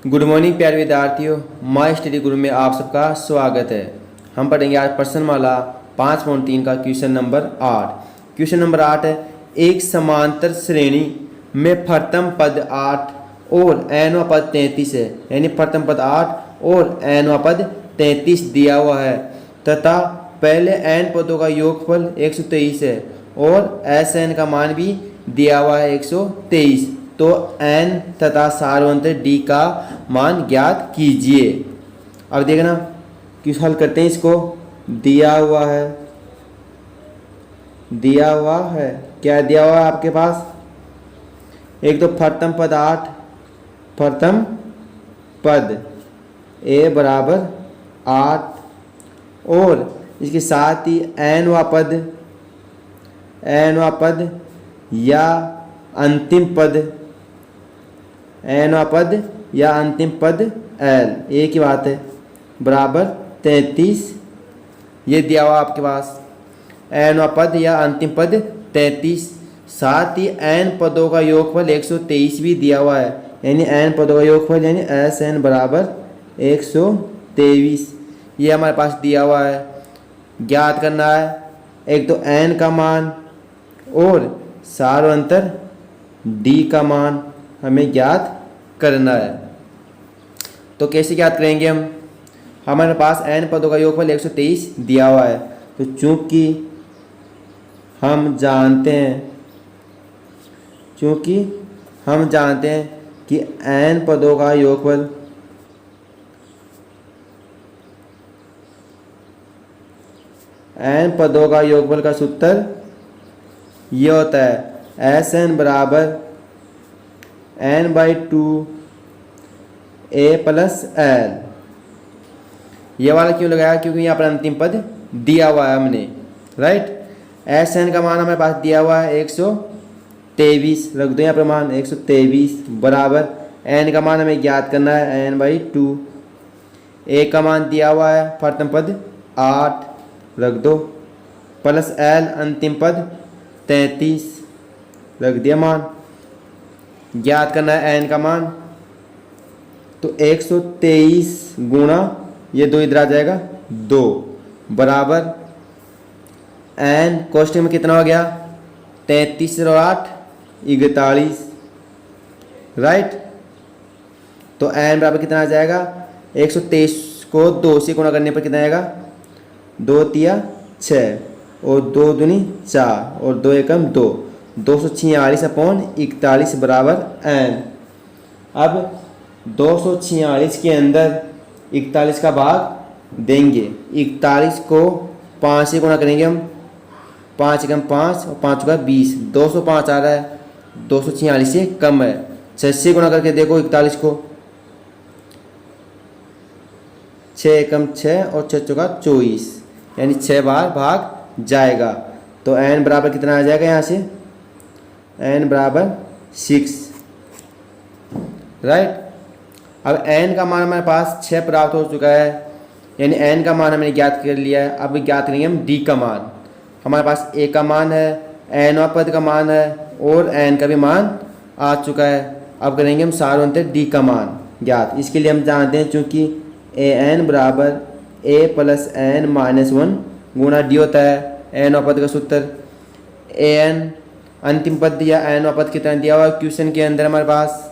Good morning प्यारे विद्यार्थियों, my study गुरु में आप सबका स्वागत है। हम पढ़ेंगे आज प्रश्नमाला 5.3 का क्वेश्चन नंबर 8। क्वेश्चन नंबर 8 है, एक समांतर श्रेणी में प्रथम पद 8 और nवां पद 33 है। यानी प्रथम पद 8 और nवां पद 33 दिया हुआ है तथा पहले n पदों का योगफल 123 है और Sn का मान भी दिया हुआ है 123। तो n तथा सार्वंतर d का मान ज्ञात कीजिए। अब देखना किस हल करते हैं इसको। दिया हुआ है क्या दिया हुआ है आपके पास। एक तो प्रथम पद 8, प्रथम पद a बराबर 8 और इसके साथ ही nवां पद या अंतिम पद l, एक ही बात है, बराबर 33। ये दिया हुआ आपके पास nवां पद या अंतिम पद 33, साथ ही n पदों का योगफल 123 भी दिया हुआ है। यानी n पदों का योगफल यानी Sn बराबर 123 ये हमारे पास दिया हुआ है। ज्ञात करना है एक तो n का मान और सार्वंतर d का मान हमें ज्ञात करना है। तो कैसे ज्ञात करेंगे हम। हमारे पास n पदों का योगफल 123 दिया हुआ है, तो चूंकि हम जानते हैं कि n पदों का योगफल का सूत्र ये होता है Sn बराबर n/2 a प्लस l। ये वाला क्यों लगाया, क्योंकि यहाँ पर अंतिम पद दिया हुआ है हमने, राइट। Sn का मान हमारे पास दिया हुआ है 123, रख दो यहाँ पर मान 123 बराबर n का मान हमें ज्ञात करना है n/2। a का मान दिया हुआ है प्रथम पद 8, रख दो, प्लस l अंतिम पद 33, रख दिया मान। ज्ञात करना है n का मान, तो 123 गुणा ये 2 इधर आ जाएगा 2 बराबर n कोष्टक में कितना हो गया 33 और 8 41, राइट। तो n बराबर कितना आ जाएगा 123 को 2 से गुणा करने पर कितना आएगा 2 तिया 6 और 2 दूनी 4 और 2 एकम 2, 246/41 बराबर n। अब 246 के अंदर 41 का भाग देंगे, 41 को 5 से गुणा करेंगे हम, 5 एकम 5 और 5 का 20, 205 आ रहा है, 246 से कम है। 6 से गुणा करके देखो 41 को, 6 एकम 6 और 6 चौका 24, यानी 6 बार भाग जाएगा। तो n बराबर कितना आ जाएगा, यहाँ से n बराबर 6, राइट। अब n का मान हमारे पास 6 प्राप्त हो चुका है, यानी n का मान हमने ज्ञात कर लिया है। अब ज्ञात करेंगे हम d का मान। हमारे पास a का मान है, nवां पद का मान है और n का भी मान आ चुका है। अब करेंगे हम सार्वंतर d का मान ज्ञात। इसके लिए हम जानते हैं चूँकि an बराबर a प्लस n-1 गुणा d होता है nवां पद का सूत्र। an अंतिम पद या nवां पद कितना दिया हुआ है क्वेश्चन के अंदर, हमारे पास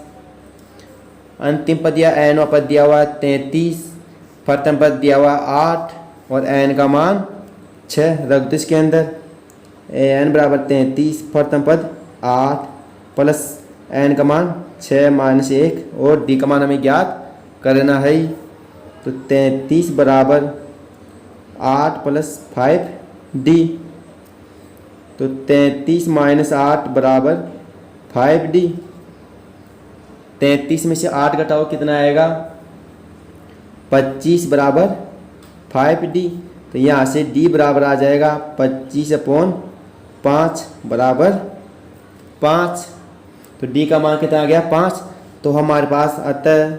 अंतिम पद या nवां पद दिया हुआ है 33, प्रथम पद दिया हुआ है 8 और n का मान 6, रख दो इसके अंदर। an बराबर 33, प्रथम पद 8 प्लस n का मान 6 - 1 और d का मान हमें ज्ञात करना है। तो 33 बराबर 8 प्लस 5d, तो 33 - 8 बराबर 5d। 33 में से 8 घटाओ कितना आएगा 25 बराबर 5d। तो यहाँ से d बराबर आ जाएगा 25/5 बराबर 5। तो d का मान कितना आ गया 5। तो हमारे पास अतः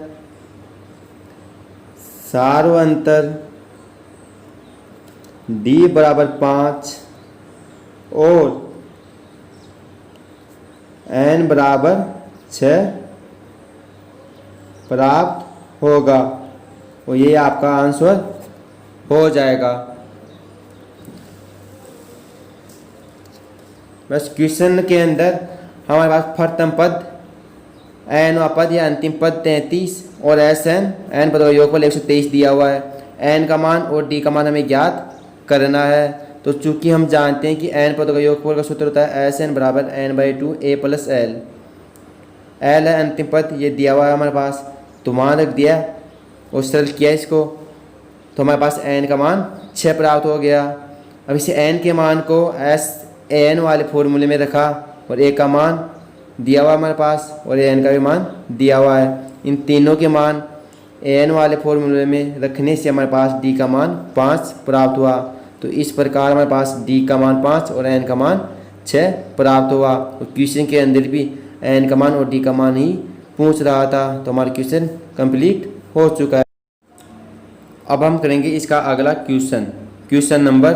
सार्वंतर d बराबर 5 और n बराबर 6 प्राप्त होगा और ये आपका आंसर हो जाएगा। बस क्वेश्चन के अंदर हमारे पास प्रथम पद nवां पद या अंतिम पद 33 और n पदों का योगफल 123 दिया हुआ है। n का मान और d का मान हमें ज्ञात करना है। तो चूंकि हम जानते हैं कि n पदों का योगफल का सूत्र होता है Sn बराबर n/2 a plus l। l है अंतिम पद, ये दिया हुआ है हमारे पास, तो मान रख दिया और सरल किया इसको, तो हमारे पास n का मान 6 प्राप्त हो गया। अब इसे n के मान को San वाले फॉर्मूले में रखा और a का मान दिया हुआ हमारे पास और an का भी मान दिया हुआ है। इन तीनों के मान an वाले फॉर्मूले में रखने से हमारे पास d का मान 5 प्राप्त हुआ। तो इस प्रकार हमारे पास d का मान 5 और n का मान 6 प्राप्त हुआ। और क्वेश्चन के अंदर भी n का मान और d का मान ही पूछ रहा था, तो हमारा क्वेश्चन कंप्लीट हो चुका है। अब हम करेंगे इसका अगला question, question number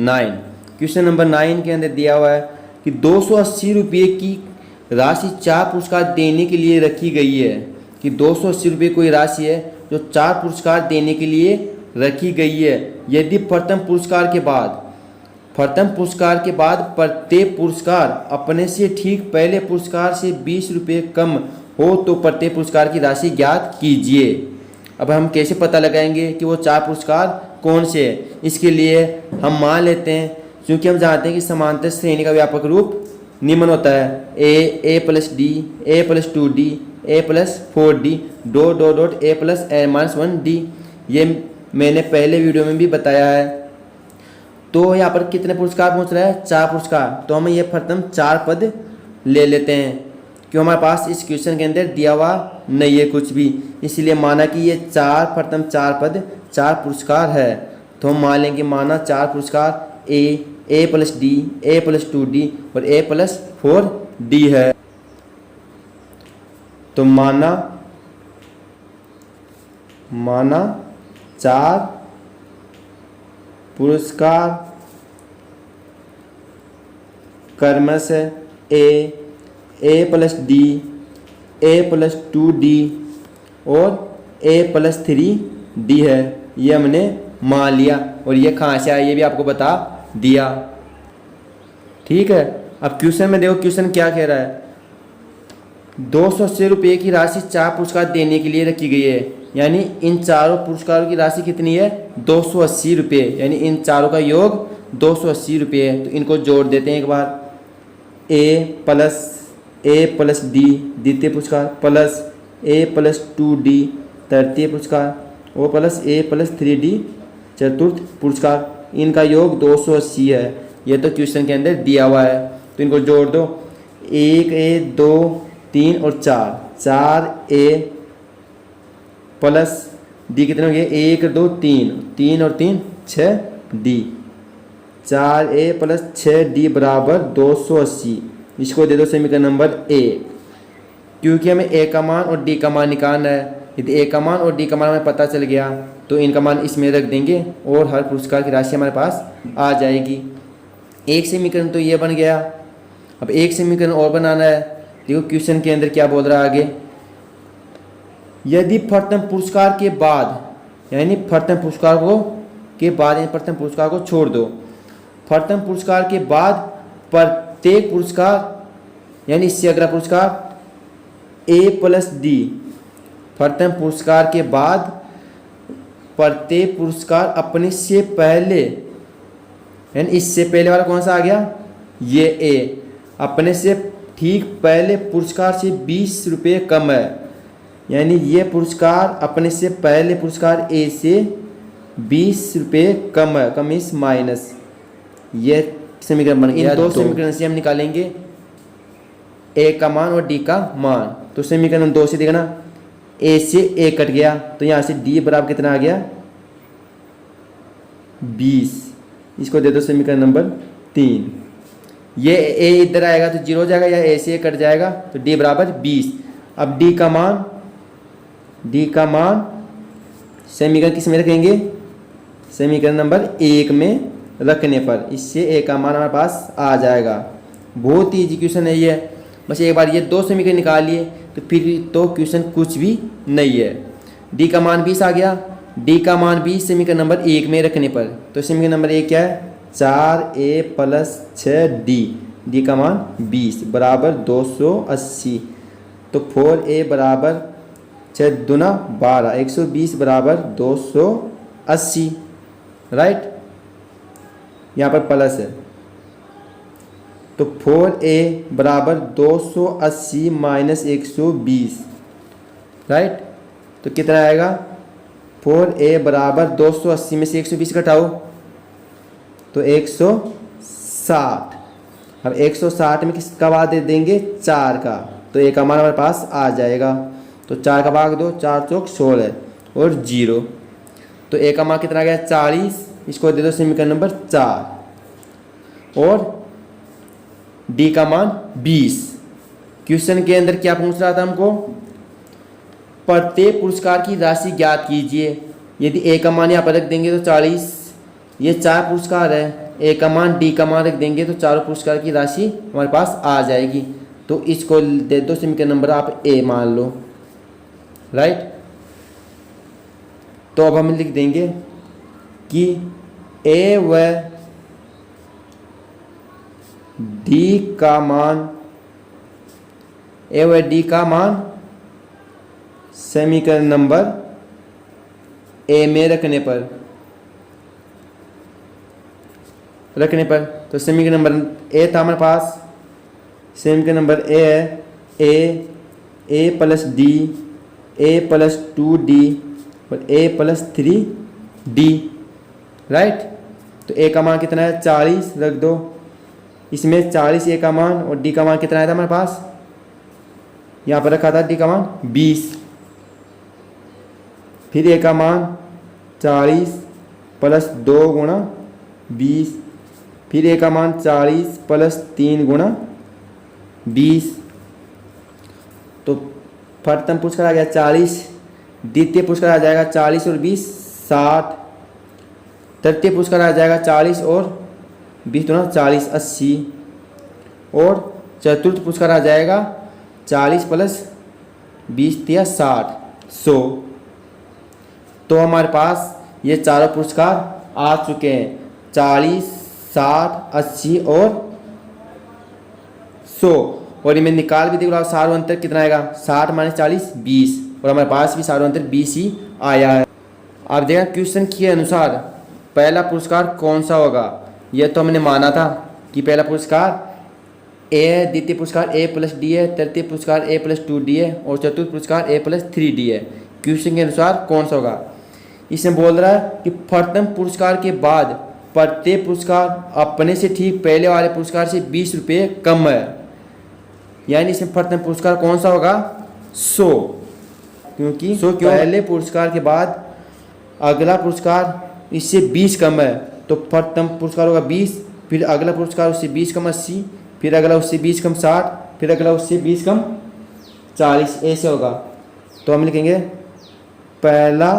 9। Question number 9 के अंदर दिया हुआ है कि 280 रुपये की राशि 4 पुरस्कार देने के लिए रखी गई है, कि 280 रुपये कोई राशि है जो 4 पुरस्कार देने के लिए रखी गई है। यदि प्रथम पुरस्कार के बाद प्रत्येक पुरस्कार अपने से ठीक पहले पुरस्कार से 20 रुपये कम हो तो प्रत्येक पुरस्कार की राशि ज्ञात कीजिए। अब हम कैसे पता लगाएंगे कि वो 4 पुरस्कार कौन से हैं? इसके लिए हम मान लेते हैं, क्योंकि हम जानते हैं कि समांतर श्रेणी का व्यापक रूप निम्न होता है a plus D, a plus 2d, a plus 4d, dot a plus n-1d। ये मैंने पहले वीडियो में भी बताया है। तो यहाँ पर कितने पुरस्कार पहुँच रहा है? 4 पुरस्कार। तो हम ये प्रथम 4 पद ले लेते हैं, क्यों हमारे पास इस क्वेश्चन के अंदर दिया हुआ नहीं है कुछ भी, इसलिए माना कि ये प्रथम 4 पद 4 पुरस्कार है। तो हम मान लेंगे, माना 4 पुरस्कार a plus D, a plus 2d और a प्लस 4d है। तो माना 4 पुरस्कार क्रमशः a plus D, a plus 2d और a प्लस 3d है। ये हमने मान लिया और ये कहाँ से आया ये भी आपको बता दिया। ठीक है, अब क्वेश्चन में देखो, क्वेश्चन क्या कह रहा है? 280 रुपये की राशि 4 पुरस्कार देने के लिए रखी गई है, यानी इन चारों पुरस्कारों की राशि कितनी है? 280 रुपये, यानी इन चारों का योग 280 रुपये है। तो इनको जोड़ देते हैं एक बार, a प्लस डी द्वितीय पुरस्कार प्लस a प्लस 2d तृतीय पुरस्कार और प्लस a प्लस 3d चतुर्थ पुरस्कार, इनका योग 280 है। ये तो क्वेश्चन के अंदर दिया हुआ है, तो इनको जोड़ दो, 1a 2 3 और 4a प्लस डी कितने हो गए? 1 2 3 और 3 6d, 4a प्लस 6d बराबर 280। इसको दे दो समीकरण नंबर 1, क्योंकि हमें a का मान और d का मान निकालना है। यदि a का मान और d का मान हमें पता चल गया तो इनका मान इसमें रख देंगे और हर पुरस्कार की राशि हमारे पास आ जाएगी। एक समीकरण तो ये बन गया। अब एक समीकरण और बनाना है। देखो क्वेश्चन के अंदर क्या बोल रहा है आगे, यदि प्रथम पुरस्कार के बाद, यानी प्रथम पुरस्कार को छोड़ दो, प्रथम पुरस्कार के बाद प्रत्येक पुरस्कार, यानी इससे अगला पुरस्कार a प्लस डी, प्रथम पुरस्कार के बाद प्रत्येक पुरस्कार अपने से पहले, यानी इससे पहले वाला कौन सा आ गया? ये a, अपने से ठीक पहले पुरस्कार से 20 रुपये कम है, यानी ये पुरस्कार अपने से पहले पुरस्कार a से 20 रुपये कम है, कम इस माइनस, ये समीकरण बन गया। इन दो समीकरण से हम निकालेंगे a का मान और d का मान। तो समीकरण 2 से देखना, a से a कट गया तो यहाँ से d बराबर कितना आ गया? 20। इसको दे दो समीकरण नंबर 3। ये a इधर आएगा तो 0 हो जाएगा, या a से a कट जाएगा तो d बराबर 20। अब d का मान समीकरण किस में रखेंगे? समीकरण नंबर 1 में रखने पर इससे a का मान हमारे पास आ जाएगा। बहुत ही इजी क्वेश्चन है ये। बस एक बार ये 2 समीकरण निकाल लिए तो फिर तो क्वेश्चन कुछ भी नहीं है। डी का मान 20 आ गया। डी का मान 20 समीकरण नंबर 1 में रखने पर, तो समीकरण नंबर 1 क्या है, 4a + 6d, डी का मान 20 बराबर 280। तो 4a बराबर 6 दूना 12, 120 बराबर 280, राइट, यहाँ पर प्लस है। तो 4a बराबर 280 माइनस 120, राइट, तो कितना आएगा, 4a बराबर 280 में से 120 घटाओ तो 160। अब 160 में किसका भाग दे देंगे, 4 का, तो a का मान हमारे पास आ जाएगा। तो 4 का भाग दो, 4 चौक 16 और 0, तो a का मान कितना आ गया, 40। इसको दे दो समीकरण नंबर 4 और d का मान 20। क्वेश्चन के अंदर क्या पूछ रहा था हमको, प्रत्येक पुरस्कार की राशि ज्ञात कीजिए। यदि a का मान यहाँ पर रख देंगे तो 40, ये 4 पुरस्कार है, a का मान d का मान रख देंगे तो चारों पुरस्कार की राशि हमारे पास आ जाएगी। तो इसको दे दो समीकरण नंबर आप a मान लो, राइट। तो अब हम लिख देंगे कि a व d का मान, a व d का मान समीकरण नंबर a में रखने पर, तो समीकरण नंबर a था हमारे पास, समीकरण नंबर a है a + d, a + 2d और a + 3d, राइट। तो a का मान कितना है, 40 रख दो, इसमें 40 a का मान और d का मान कितना आया था हमारे पास, यहाँ पर रखा था d का मान 20, फिर a का मान 40 + 2 गुणा 20, फिर a का मान 40 + 3 गुणा 20। तो प्रथम पुरस्कार आ गया 40, द्वितीय पुरस्कार आ जाएगा 40 और 20 60, तृतीय पुरस्कार आ जाएगा 40 और 20 गुणा 40 80, और चतुर्थ पुरस्कार आ जाएगा 40 + 20 × 60 100। तो हमारे पास ये चारों पुरस्कार आ चुके हैं, 40 60 80 और 100। और इनमें निकाल भी देखो सारो अंतर कितना आएगा, 60 - 40 20, और हमारे पास भी सारो अंतर 20 ही आया है। अब देखा क्वेश्चन के अनुसार पहला पुरस्कार कौन सा होगा, यह तो हमने माना था कि पहला पुरस्कार a है, द्वितीय पुरस्कार a + d है, तृतीय पुरस्कार a + 2d है और चतुर्थ पुरस्कार a + 3d है। क्वेश्चन के अनुसार कौन सा होगा, इसमें बोल रहा है कि प्रथम पुरस्कार के बाद प्रत्येक पुरस्कार अपने से ठीक पहले वाले पुरस्कार से 20 रुपये कम है, यानी इसमें प्रथम पुरस्कार कौन सा होगा, 100, क्योंकि पहले पुरस्कार के बाद अगला पुरस्कार इससे 20 कम है, तो प्रथम पुरस्कार होगा 20, फिर अगला पुरस्कार उससे 20 कम 80, फिर अगला उससे 20 कम 60, फिर अगला उससे 20 कम 40, ऐसे होगा। तो हम लिखेंगे पहला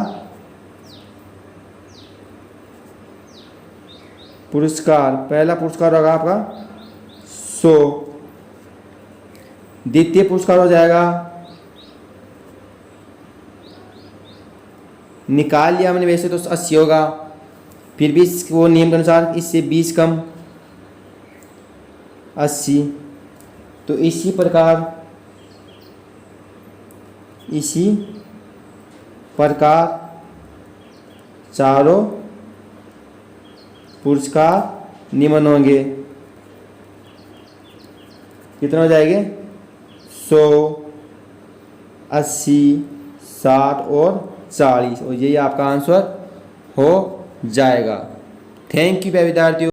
पुरस्कार होगा आपका 100, द्वितीय पुरस्कार हो जाएगा, निकाल लिया हमने वैसे तो 80 होगा, फिर भी वो नियम के अनुसार इससे 20 कम 80। तो इसी प्रकार चारों पुरस्कार निम्न होंगे, कितने हो जाएंगे, 100 80 60 और 40, और यही आपका आंसर हो जाएगा। थैंक यू विद्यार्थियों।